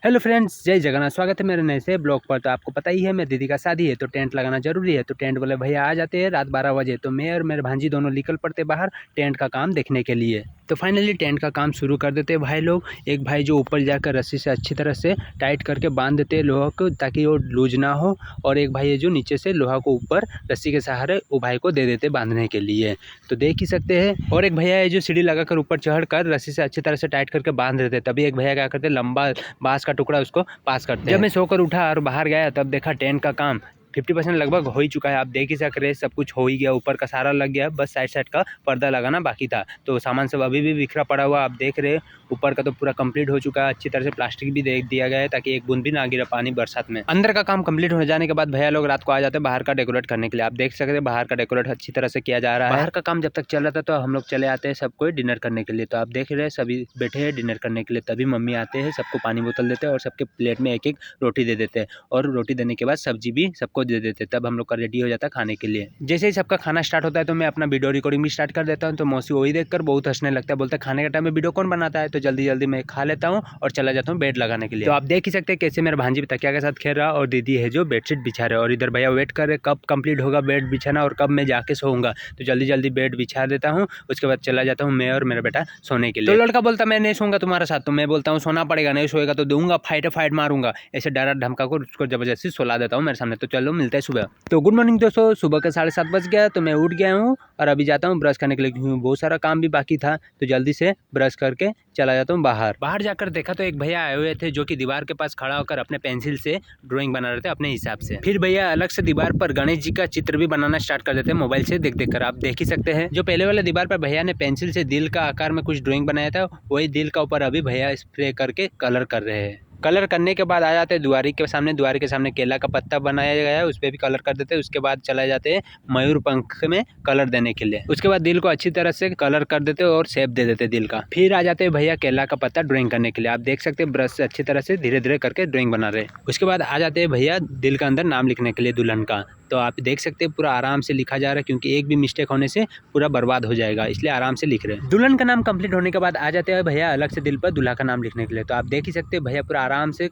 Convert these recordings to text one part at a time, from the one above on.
Hello friends, जय जगन्नाथ। स्वागत है मेरे नए से ब्लॉग पर। तो आपको पता ही है मैं दीदी का शादी है तो टेंट लगाना जरूरी है। तो टेंट वाले भैया आ जाते हैं रात 12 बजे। तो मैं और मेरे भांजी दोनों निकल पड़ते बाहर टेंट का काम देखने के लिए। तो फाइनली टेंट का काम शुरू कर देते भाई लोग। एक भाई जो ऊपर जाकर रस्सी से अच्छी तरह से टाइट करके बांध देते हैं लोहा को ताकि वो लूज ना हो, और एक भाई है जो नीचे से लोहा को ऊपर रस्सी के सहारे वो भाई को दे देते बांधने के लिए। तो देख ही सकते हैं। और एक भैया है जो सीढ़ी लगाकर ऊपर चढ़ कर रस्सी से अच्छी तरह से टाइट करके बांध देते। तभी एक भैया क्या करते लंबा बांस का टुकड़ा उसको पास करते हैं। जब मैं सोकर उठा और बाहर गया तब देखा टेंट का काम 50% लगभग हो ही चुका है। आप देख ही सक रहे, सब कुछ हो ही गया। ऊपर का सारा लग गया, बस साइड का पर्दा लगाना बाकी था। तो सामान सब अभी भी बिखरा पड़ा हुआ आप देख रहे। ऊपर का तो पूरा कंप्लीट हो चुका है। अच्छी तरह से प्लास्टिक भी दे दिया गया है ताकि एक बूंद भी ना गिरे पानी बरसात में। अंदर का काम कंप्लीट हो जाने के बाद भैया लोग रात को आ जाते हैं बाहर का डेकोरेट करने के लिए। आप देख सकते हैं बाहर का डेकोरेट अच्छी तरह से किया जा रहा है। बाहर का काम जब तक चल रहा था तो हम लोग चले आते हैं सब कोई डिनर करने के लिए। तो आप देख रहे हैं सभी बैठे हैं डिनर करने के लिए। तभी मम्मी आते हैं, सबको पानी बोतल देते हैं और सबके प्लेट में एक एक रोटी दे देते हैं। और रोटी देने के बाद सब्जी भी सबको दे देते हैं। तब हम लोग का रेडी हो जाता है खाने के लिए। जैसे ही सबका खाना स्टार्ट होता है तो मैं अपना वीडियो रिकॉर्डिंग भी स्टार्ट कर देता हूँ। तो मौसी वही देखकर बहुत हंसने लगता है, बोलता है खाने के टाइम में वीडियो कौन बनाता है। तो जल्दी जल्दी मैं खा लेता हूँ और चला जाता हूँ बेड लगाने के लिए। तो आप देख ही सकते हैं कैसे मेरा भांजी तकिया के साथ खेल रहा और दीदी है जो बेडशीट बिछा रहे। और इधर भैया वेट कर रहे कब कंप्लीट होगा बेड बिछाना और कब मैं जाके सोऊंगा। तो जल्दी जल्दी बेड बिछा देता हूँ, उसके बाद चला जाता हूँ मैं और मेरा बेटा सोने के लिए। तो लड़का बोलता मैं नहीं सोऊंगा तुम्हारे साथ। तो मैं बोलता हूँ सोना पड़ेगा, नहीं सोएगा तो दूंगा फाइट मारूंगा। ऐसे डरा धमका को उसको जबरदस्ती सोला देता हूँ मेरे सामने। तो चलो मिलते हैं सुबह। तो गुड मॉर्निंग दोस्तों, सुबह के 7:30 बज गया। तो मैं उठ गया हूँ और अभी जाता हूँ ब्रश करने के लिए क्योंकि बहुत सारा काम भी बाकी था। तो जल्दी से ब्रश करके चला जाता हूँ बाहर जाकर देखा तो एक भैया आए हुए थे जो कि दीवार के पास खड़ा होकर अपने पेंसिल से ड्राइंग बना रहे थे अपने हिसाब से। फिर भैया अलग से दीवार पर गणेश जी का चित्र भी बनाना स्टार्ट कर देते मोबाइल से देख कर। आप देख ही सकते हैं जो पहले वाले दीवार पर भैया ने पेंसिल से दिल का आकार में कुछ ड्राइंग बनाया था, वही दिल का ऊपर अभी भैया स्प्रे करके कलर कर रहे हैं। कलर करने के बाद आ जाते हैं द्वारी के सामने केला का पत्ता बनाया गया है, उस पर भी कलर कर देते हैं। उसके बाद चले जाते हैं मयूर पंख में कलर देने के लिए। उसके बाद दिल को अच्छी तरह से कलर कर देते हैं और शेप दे देते हैं दिल का। फिर आ जाते हैं भैया केला का पत्ता ड्राइंग करने के लिए। आप देख सकते हैं ब्रश से अच्छी तरह से धीरे धीरे करके ड्राइंग बना रहे हैं। उसके बाद आ जाते हैं भैया दिल का अंदर नाम लिखने के लिए दुल्हन का। तो आप देख सकते हैं पूरा आराम से लिखा जा रहा है क्योंकि एक भी मिस्टेक होने से पूरा बर्बाद हो जाएगा, इसलिए आराम से लिख रहे हैं। दुल्हन का नाम कंप्लीट होने के बाद आ जाते हैं भैया अलग से दिल पर दूल्हा का नाम लिखने के लिए। तो आप देख ही सकते हैं भैया पूरा आराम से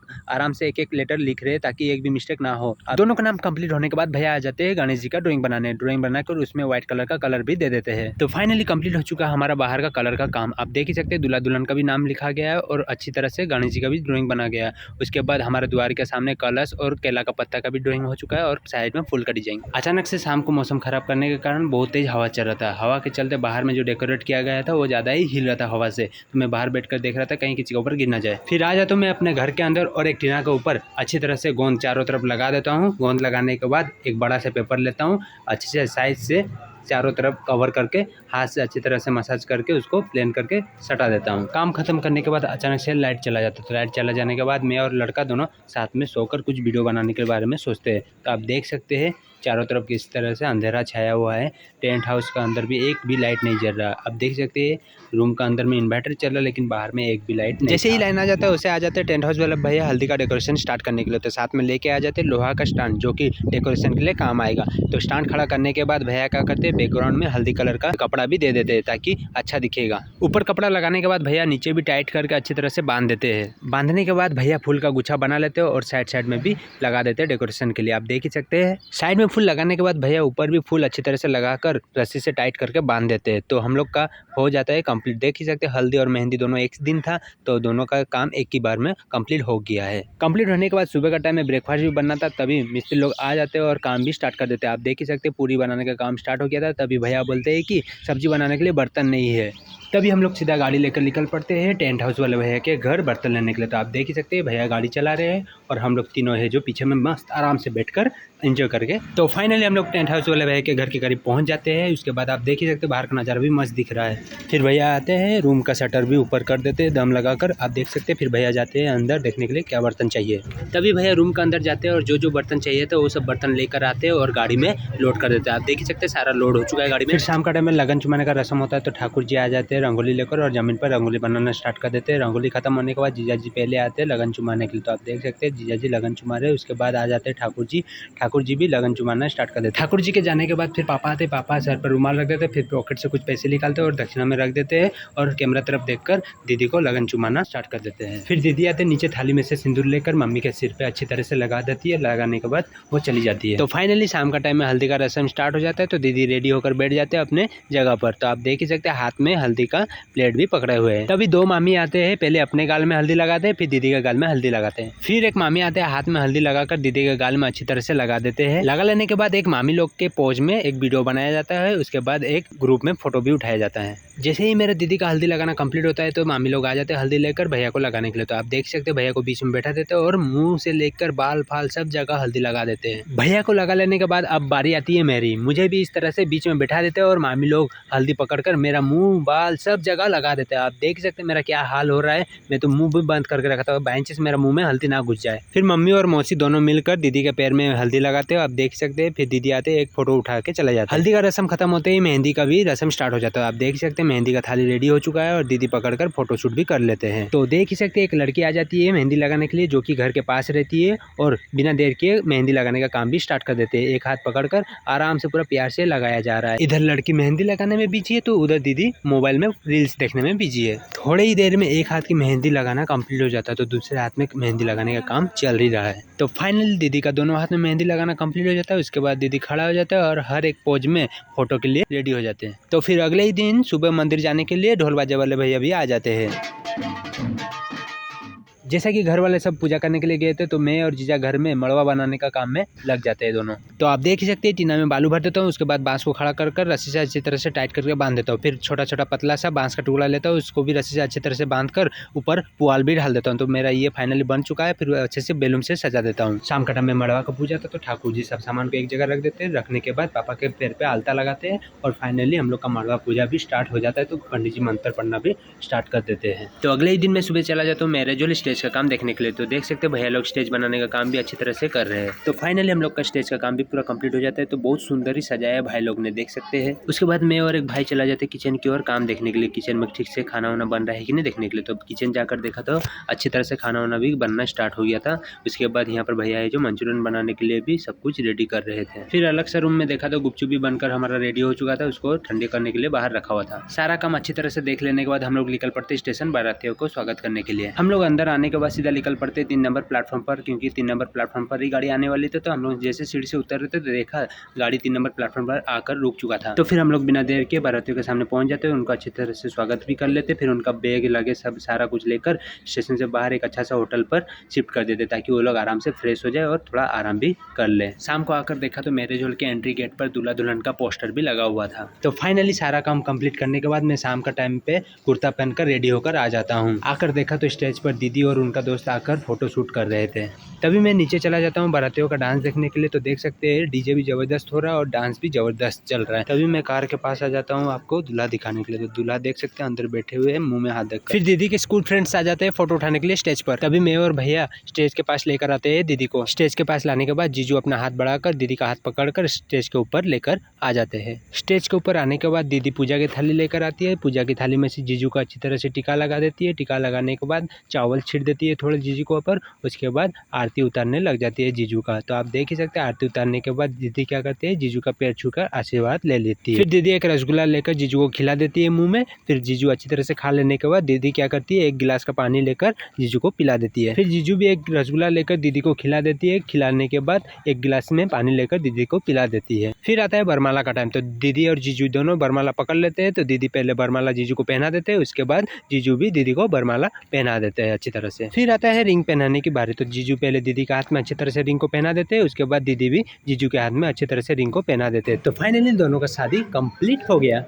एक एक लेटर लिख रहे हैं ताकि एक भी मिस्टेक ना हो। दोनों का नाम कंप्लीट होने के बाद भैया आ जाते हैं गणेश जी का ड्राइंग बनाकर उसमें व्हाइट कलर का कलर भी दे देते हैं। तो फाइनली कंप्लीट हो चुका है हमारा बाहर का कलर का काम। आप देख ही सकते हैं दूल्हा दुल्हन का भी नाम लिखा गया है और अच्छी तरह से गणेश जी का भी ड्राइंग बना गया है। उसके बाद हमारे द्वार के सामने कलश और केला का पत्ता का भी ड्राइंग हो चुका है और साइड में फूल का डिजाइन। अचानक से शाम को मौसम खराब करने के कारण बहुत तेज हवा चल रहा था। हवा के चलते बाहर में जो डेकोरेट किया गया था वो ज्यादा ही हिल रहा था हवा से। तो मैं बाहर बैठकर देख रहा था कहीं किसी के ऊपर गिर ना जाए। फिर आ जाता हूँ मैं अपने घर के अंदर और एक टीना के ऊपर अच्छी तरह से गोंद चारों तरफ लगा देता हूँ। गोंद लगाने के बाद एक बड़ा सा पेपर लेता हूँ, अच्छे से साइज से चारों तरफ कवर करके हाथ से अच्छी तरह से मसाज करके उसको प्लेन करके सटा देता हूँ। काम खत्म करने के बाद अचानक से लाइट चला जाता है। तो लाइट चला जाने के बाद मैं और लड़का दोनों साथ में सोकर कुछ वीडियो बनाने के बारे में सोचते हैं। तो आप देख सकते हैं चारों तरफ किस तरह से अंधेरा छाया हुआ है। टेंट हाउस का अंदर भी एक भी लाइट नहीं जल रहा। अब देख सकते हैं रूम का अंदर में इन्वर्टर चल रहा है लेकिन बाहर में एक भी लाइट नहीं। जैसे ही लाइन आ जाता है उसे आ जाते हैं टेंट हाउस वाले भैया हल्दी का डेकोरेशन स्टार्ट करने के लिए। तो साथ में लेके आ जाते हैं लोहा का स्टैंड जो कि डेकोरेशन के लिए काम आएगा। तो स्टैंड खड़ा करने के बाद भैया क्या करते हैं बैकग्राउंड में हल्दी कलर का कपड़ा भी दे देते हैं ताकि अच्छा दिखेगा। ऊपर कपड़ा लगाने के बाद भैया नीचे भी टाइट करके अच्छी तरह से बांध देते हैं। बांधने के बाद भैया फूल का गुच्छा बना लेते हैं और साइड में भी लगा देते हैं डेकोरेशन के लिए। आप देख ही सकते हैं साइड में फूल लगाने के बाद भैया ऊपर भी फूल अच्छी तरह से लगाकर रस्सी से टाइट करके बांध देते हैं। तो हम लोग का हो जाता है कंप्लीट। देख ही सकते हैं हल्दी और मेहंदी दोनों एक दिन था तो दोनों का काम एक ही बार में कंप्लीट हो गया है। कंप्लीट होने के बाद सुबह का टाइम में ब्रेकफास्ट भी बनना था, तभी मिस्त्री लोग आ जाते हैं और काम भी स्टार्ट कर देते हैं। आप देख ही सकते हैं पूरी बनाने का काम स्टार्ट हो गया था। तभी भैया बोलते हैं कि सब्जी बनाने के लिए बर्तन नहीं है। तभी हम लोग सीधा गाड़ी लेकर निकल पड़ते हैं टेंट हाउस वाले भैया के घर बर्तन लेने के लिए। तो आप देख ही सकते हैं भैया गाड़ी चला रहे हैं और हम लोग तीनों है जो पीछे में मस्त आराम से बैठकर एंजॉय करके। तो फाइनली हम लोग टेंट हाउस वाले भैया के घर के करीब पहुंच जाते हैं। उसके बाद आप देख ही सकते हैं बाहर का नज़ारा भी मस्त दिख रहा है। फिर भैया आते हैं रूम का शटर भी ऊपर कर देते हैं दम लगाकर। आप देख सकते हैं फिर भैया जाते हैं अंदर देखने के लिए क्या बर्तन चाहिए। तभी भैया रूम के अंदर जाते हैं और जो बर्तन चाहिए था वो सब बर्तन लेकर आते हैं और गाड़ी में लोड कर देते हैं। आप देख ही सकते हैं सारा लोड हो चुका है गाड़ी में। फिर शाम का टाइम में लगन चुमाने का रस्म होता है तो ठाकुर जी आ जाते हैं हैं रंगोली लेकर और ज़मीन पर रंगोली बनाना स्टार्ट कर देते हैं। रंगोली खत्म होने के बाद जीजा जी पहले आते हैं लगन चुमाने के लिए। तो आप देख सकते हैं जीजा जी लगन चुमा रहे हैं। उसके बाद आ जाते हैं ठाकुर जी भी लगन चुमाना स्टार्ट कर देते हैं। ठाकुर जी के जाने के बाद फिर पापा आते, पापा सर पर रुमाल रख देते, फिर पॉकेट से कुछ पैसे निकालते और दक्षिणा में रख देते हैं और कैमरा तरफ देखकर दीदी को लगन चुमाना स्टार्ट कर देते हैं। फिर दीदी आते नीचे थाली में से सिंदूर लेकर मम्मी के सिर पे अच्छी तरह से लगा देती है। लगाने के बाद वो चली जाती है। तो फाइनली शाम का टाइम में हल्दी का रस्म स्टार्ट हो जाता है। तो दीदी रेडी होकर बैठ जाते हैं अपने जगह पर। तो आप देख ही सकते हैं हाथ में हल्दी का प्लेट भी पकड़े हुए हैं। तभी दो मामी आते हैं, पहले अपने गाल में हल्दी लगाते हैं, फिर दीदी के गाल में हल्दी लगाते हैं। फिर एक मामी आते हैं, हाथ में हल्दी लगाकर दीदी के गाल में अच्छी तरह से लगा देते हैं। लगा लेने के बाद एक मामी लोग के पोज में एक वीडियो बनाया जाता है। उसके बाद एक ग्रुप में फोटो भी उठाया जाता है। जैसे ही मेरे दीदी का हल्दी लगाना कंप्लीट होता है तो मामी लोग आ जाते हैं हल्दी लेकर भैया को लगाने के लिए। तो आप देख सकते हैं भैया को बीच में बैठा देते हैं और मुंह से लेकर बाल फाल सब जगह हल्दी लगा देते हैं। भैया को लगा लेने के बाद अब बारी आती है मेरी। मुझे भी इस तरह से बीच में बैठा देते हैं और मामी लोग हल्दी पकड़कर मेरा मुंह बाल सब जगह लगा देते हैं। आप देख सकते हैं मेरा क्या हाल हो रहा है। मैं तो मुंह भी बंद करके रखा था बाई चांस मेरा मुंह में हल्दी ना घुस जाए। फिर मम्मी और मौसी दोनों मिलकर दीदी के पैर में हल्दी लगाते हैं। आप देख सकते हैं। फिर दीदी आते एक फोटो उठा के चला जाता है। हल्दी का रस्म खत्म होते ही मेहंदी का भी रस्म स्टार्ट हो जाता है। आप देख सकते हैं मेहंदी का थाली रेडी हो चुका है और दीदी पकड़कर फोटोशूट भी कर लेते हैं। तो देख ही सकते हैं एक लड़की आ जाती है मेहंदी लगाने के लिए जो कि घर के पास रहती है और बिना देर के मेहंदी लगाने का काम भी स्टार्ट कर देते हैं। एक हाथ पकड़कर आराम से पूरा प्यार से लगाया जा रहा है। इधर लड़की मेहंदी लगाने में बिजी है तो उधर दीदी मोबाइल में रील्स देखने में बिजी है। थोड़े ही देर में एक हाथ की मेहंदी लगाना कंप्लीट हो जाता है तो दूसरे हाथ में मेहंदी लगाने का काम चल ही रहा है। तो फाइनली दीदी का दोनों हाथ में मेहंदी लगाना कंप्लीट हो जाता है। उसके बाद दीदी खड़ा हो जाता है और हर एक पोज में फोटो के लिए रेडी हो जाते हैं। तो फिर अगले ही दिन सुबह मंदिर जाने के लिए ढोल बाजे वाले भैया भी आ जाते हैं। जैसा कि घर वाले सब पूजा करने के लिए गए थे तो मैं और जीजा घर में मड़वा बनाने का काम में लग जाते हैं दोनों। तो आप देख ही सकते हैं टीना में बालू भर देता हूँ। उसके बाद बांस को खड़ा कर रस्सी से अच्छी तरह से टाइट करके बांध देता हूँ। फिर छोटा छोटा पतला सा बांस का टुकड़ा लेता हूँ, उसको भी रस्सी से अच्छी तरह से बांध कर ऊपर पुआल भी डाल देता हूँ। तो मेरा ये फाइनली बन चुका है। फिर अच्छे से बैलून से सजा देता हूँ। शाम का टाइम में मड़वा का पूजा था तो ठाकुर जी सब सामान को एक जगह रख देते हैं। रखने के बाद पापा के पैर पे आलता लगाते हैं और फाइनली हम लोग का मड़वा पूजा भी स्टार्ट हो जाता है। तो पंडित जी मंत्र पढ़ना भी स्टार्ट कर देते हैं। तो अगले ही दिन मैं सुबह चला जाता हूँ मैरिज हॉल स्टेज का काम देखने के लिए। तो देख सकते हैं भैया लोग स्टेज बनाने का काम भी अच्छी तरह से कर रहे हैं। तो फाइनली हम लोग का स्टेज का काम भी पूरा कंप्लीट हो जाता है। तो बहुत सुंदर ही सजाया है भाई लोग ने, देख सकते हैं। उसके बाद मैं और एक भाई चला जाते हैं किचन की ओर काम देखने के लिए। किचन में ठीक से खाना वाना बन रहा है कि नहीं देखने के लिए। तो किचन जाकर देखा तो अच्छी तरह से खाना वाना भी बनना स्टार्ट हो गया था। उसके बाद यहाँ पर भैया है जो मंचूरियन बनाने के लिए भी सब कुछ रेडी कर रहे थे। फिर अलग से रूम में देखा तो गुपचुप भी बनकर हमारा रेडी हो चुका था, उसको ठंडे करने के लिए बाहर रखा हुआ था। सारा काम अच्छी तरह से देख लेने के बाद हम लोग निकल पड़ते स्टेशन बारातियों को स्वागत करने के लिए। हम लोग अंदर आने के बाद सीधा निकल पड़ते 3 नंबर प्लेटफॉर्म पर, क्योंकि 3 नंबर प्लेटफॉर्म पर ही गाड़ी आने वाली थी। तो हम लोग जैसे सीढ़ी से उतर रहे थे तो देखा गाड़ी 3 नंबर प्लेटफॉर्म पर आकर रुक चुका था। तो फिर हम लोग बिना देर के बारातियों के सामने पहुंच जाते, उनका अच्छी तरह से स्वागत भी कर लेते। फिर उनका बैग लगे सब सारा कुछ लेकर स्टेशन से बाहर एक अच्छा सा होटल पर शिफ्ट कर देते ताकि वो लोग आराम से फ्रेश हो जाए और थोड़ा आराम भी कर ले। शाम को आकर देखा तो मैरिज हॉल के एंट्री गेट पर दूल्हा दुल्हन का पोस्टर भी लगा हुआ था। तो फाइनली सारा काम कंप्लीट करने के बाद मैं शाम का टाइम पे कुर्ता पहनकर रेडी होकर आ जाता हूँ। आकर देखा तो स्टेज पर दीदी और उनका दोस्त आकर फोटो शूट कर रहे थे। तभी मैं नीचे चला जाता हूँ बारातियों का डांस देखने के लिए। तो देख सकते हैं डीजे भी जबरदस्त हो रहा है और डांस भी जबरदस्त चल रहा है। तभी मैं कार के पास आ जाता हूँ आपको दूल्हा दिखाने के लिए। तो दूल्हा देख सकते हैं अंदर बैठे हुए हैं मुंह में हाथ रखकर। फिर दीदी के स्कूल फ्रेंड्स आ जाते हैं फोटो उठाने के लिए स्टेज पर। तभी मैं और भैया स्टेज के पास लेकर आते हैं दीदी को। स्टेज के पास लाने के बाद जीजू अपना हाथ बढ़ाकर दीदी का हाथ पकड़कर स्टेज के ऊपर लेकर आ जाते हैं। स्टेज के ऊपर आने के बाद दीदी पूजा की थाली लेकर आती है। पूजा की थाली में से जीजू को अच्छी तरह से टीका लगा देती है। टीका लगाने के बाद चावल छीट देती है थोड़े जीजू के ऊपर। उसके बाद आरती उतारने लग जाती है जीजू का। तो आप देख ही सकते हैं आरती उतारने के बाद दीदी क्या करते हैं जीजू का पैर छूकर आशीर्वाद ले लेती है। फिर दीदी एक रसगुल्ला लेकर जीजू को खिला देती है मुंह में। फिर जीजू अच्छी तरह से खा लेने के बाद दीदी क्या करती है एक गिलास का पानी लेकर जीजू को पिला देती है। फिर जीजू भी एक रसगुल्ला लेकर दीदी को खिला देती है। खिलाने के बाद एक गिलास में पानी लेकर दीदी को पिला देती है। फिर आता है बरमाला का टाइम। तो दीदी और जीजू दोनों बरमाला पकड़ लेते हैं। तो दीदी पहले बरमाला जीजू को पहना देते हैं, उसके बाद जीजू भी दीदी को बरमाला पहना देते हैं अच्छी तरह से। फिर आता है रिंग पहनाने की बारी। तो जीजू पहले दीदी के हाथ में अच्छी तरह से रिंग को पहना देते हैं, उसके बाद दीदी भी जीजू के हाथ में अच्छी तरह से रिंग को पहना देते हैं। तो फाइनली दोनों का शादी कंप्लीट हो गया।